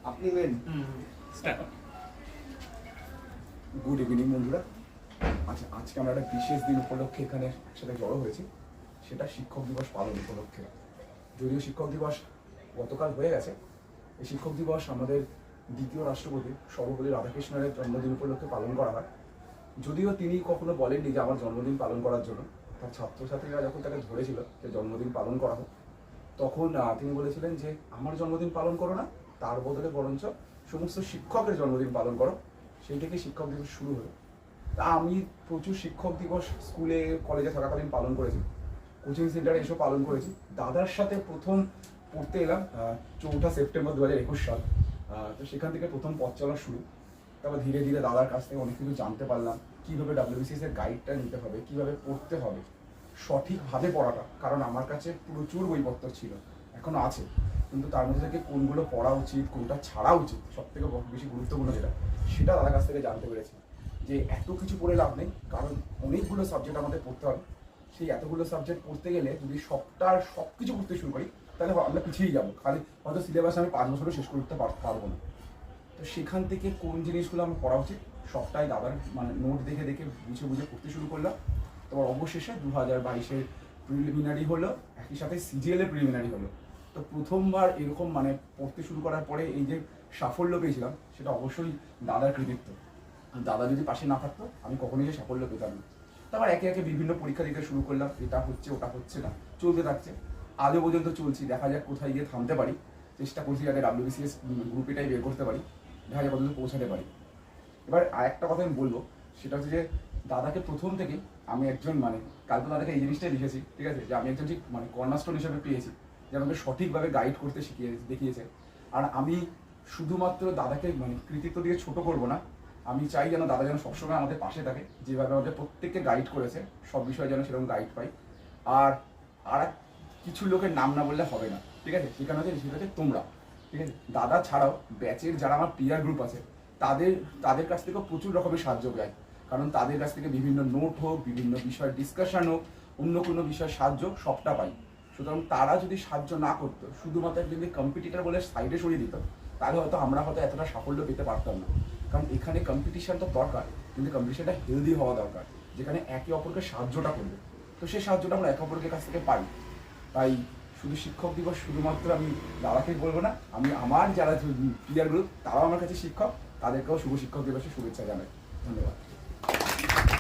আপনি main. Good evening বন্ধুরা। আচ্ছা, আজকে আমরা একটা বিশেষ দিন উপলক্ষে এখানে একসাথে জড়ো হয়েছি, সেটা শিক্ষক দিবস পালন উপলক্ষে। যদিও শিক্ষক দিবস গতকাল হয়ে গেছে, এই শিক্ষক দিবস আমাদের দ্বিতীয় রাষ্ট্রপতি সর্বপল্লী রাধাকৃষ্ণনের জন্মদিন উপলক্ষে পালন করা হয়। যদিও তিনি কখনো বলেননি যে আমার জন্মদিন পালন করার জন্য, তার ছাত্রছাত্রীরা যখন তাকে ধরেছিল যে জন্মদিন পালন করা হোক, তখন তিনি বলেছিলেন যে আমার জন্মদিন পালন করো না, তার বদলে বরঞ্চ সমস্ত শিক্ষকের জন্মদিন পালন করো। সেই থেকে শিক্ষক দিবস শুরু হলো। তা আমি প্রচুর শিক্ষক দিবস স্কুলে কলেজে থাকাকালীন পালন করেছি, কোচিং সেন্টারে এসব পালন করেছি। দাদার সাথে প্রথম পড়তে এলাম 4 সেপ্টেম্বর 2021 সাল। তো সেখান থেকে প্রথম পথ চলা শুরু। তারপর ধীরে ধীরে দাদার কাছ থেকে অনেক কিছু জানতে পারলাম, কীভাবে WBCS এর গাইডটা নিতে হবে, কীভাবে পড়তে হবে, সঠিকভাবে পড়াটা। কারণ আমার কাছে প্রচুর বইপত্র ছিল, এখনও আছে, কিন্তু তার মধ্যে থেকে কোনগুলো পড়া উচিত, কোনটা ছাড়া উচিত, সব থেকে বেশি গুরুত্বপূর্ণ যেটা, সেটা দাদার কাছ থেকে জানতে পেরেছি। যে এত কিছু পড়ে লাভ নেই, কারণ অনেকগুলো সাবজেক্ট আমাদের পড়তে হবে। সেই এতগুলো সাবজেক্ট পড়তে গেলে যদি সব কিছু পড়তে শুরু করি, তাহলে আমরা পিছিয়ে যাবো। খালি হয়তো সিলেবাস আমি 5 বছরও শেষ করতে পারবো না। তো সেখান থেকে কোন জিনিসগুলো আমার পড়া উচিত সবটাই দাদার নোট দেখে দেখে বুঝে বুঝে পড়তে শুরু করলাম। তারপর অবশেষে 2022-এর প্রিলিমিনারি হলো, একই সাথে CGL এর প্রিলিমিনারি হলো। তো প্রথমবার এরকম পড়তে শুরু করার পরে এই যে সাফল্য পেয়েছিলাম, সেটা অবশ্যই দাদার কৃতিত্ব। দাদা যদি পাশে না থাকতো আমি কখনোই যে সাফল্য পেতাম না। তারপর একে একে বিভিন্ন পরীক্ষা দিতে শুরু করলাম, এটা হচ্ছে ওটা হচ্ছে না, চলতে থাকছে। আজও পর্যন্ত চলছি, দেখা যাক কোথায় গিয়ে থামতে পারি। চেষ্টা করছি যাতে WBCS গ্রুপ এটাই বের করতে পারি, দেখা যাক কতদূর পৌঁছাতে পারি। এবার আরেকটা কথা আমি বলবো, সেটা হচ্ছে যে দাদাকে প্রথম থেকে আমি একজন কাল তো দাদাকে এই জিনিসটাই লিখেছি, ঠিক আছে, যে আমি একজন ঠিক কর্নারস্টোন হিসেবে পেয়েছি, যে আমাকে সঠিকভাবে গাইড করতে দেখিয়েছে। আর আমি শুধুমাত্র দাদাকে কৃতিত্ব দিয়ে ছোট করবো না, আমি চাই যেন দাদা যেন সবসময় আমাদের পাশে থাকে, যেভাবে আমাদের প্রত্যেককে গাইড করেছে, সব বিষয়ে যেন সেরকম গাইড পাই। আর কিছু লোকের নাম না বললে হবে না, ঠিক আছে, সেখানে হচ্ছে তোমরা, ঠিক আছে। দাদা ছাড়াও ব্যাচের যারা আমার পিয়ার গ্রুপ আছে, তাদের কাছ থেকেও প্রচুর রকমের সাহায্য পাই। কারণ তাদের কাছ থেকে বিভিন্ন নোট হোক, বিভিন্ন বিষয়ের ডিসকাশন হোক, অন্য কোনো বিষয়ের সাহায্য সবটা পাই। সুতরাং তারা যদি সাহায্য না করতো, শুধুমাত্র যদি কম্পিটিটর বলে সাইডে সরিয়ে দিত, তাহলে আমরা হয়তো এতটা সাফল্য পেতে পারতাম না। কারণ এখানে কম্পিটিশন তো দরকার, কিন্তু কম্পিটিশনটা হেলদি হওয়া দরকার, যেখানে একে অপরকে সাহায্যটা করবে। তো সেই সাহায্যটা আমরা একে অপরের কাছ থেকে পাই। তাই শুধু শিক্ষক দিবস শুধুমাত্র আমি দাদাকে বলবো না, আমি আমার যারা পিয়ার গ্রুপ তারাও আমার কাছে শিক্ষক, তাদেরকেও শুভ শিক্ষক দিবসের শুভেচ্ছা জানাই। ধন্যবাদ।